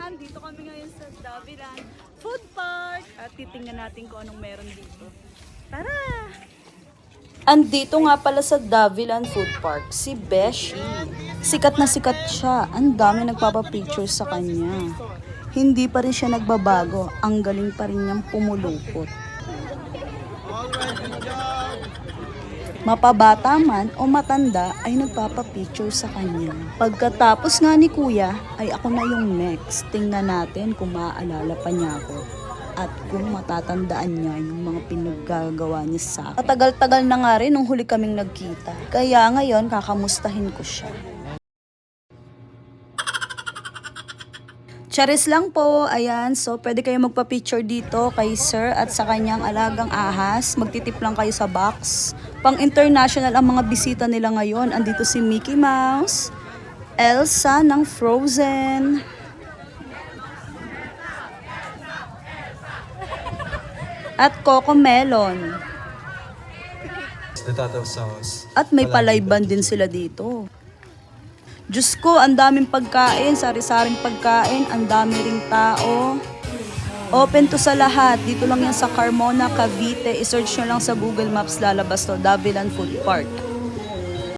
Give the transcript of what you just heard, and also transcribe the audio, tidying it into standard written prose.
everyone! Dito kami ngayon sa Davilan Food Park at titingnan natin kung anong meron dito. Tara! Andito nga pala sa Davilan Food Park si Beshi. Sikat na sikat siya. Ang dami nagpapapicture sa kanya. Hindi pa rin siya nagbabago. Ang galing pa rin niyang pumulupot. Mapabata man o matanda ay nagpapapicture sa kanya. Pagkatapos nga ni kuya ay ako na yung next. Tingnan natin kung maaalala pa niya ako at kung matatandaan niya yung mga pinaggagawa niya sa akin. Katagal-tagal na nga rin nung huli kaming nagkita. Kaya ngayon kakamustahin ko siya. Charis lang po, ayan, so pwede kayo magpa-picture dito kay sir at sa kanyang alagang ahas. Magtitip lang kayo sa box. Pang international ang mga bisita nila ngayon. Andito si Mickey Mouse, Elsa ng Frozen, at Coco Melon. The total sauce. At may palayban din sila dito. Diyos ko, ang daming pagkain, sari-saring pagkain, ang dami ring tao. Open to sa lahat. Dito lang yan sa Carmona, Cavite. I-search nyo lang sa Google Maps, lalabas to, Davilan Food Park.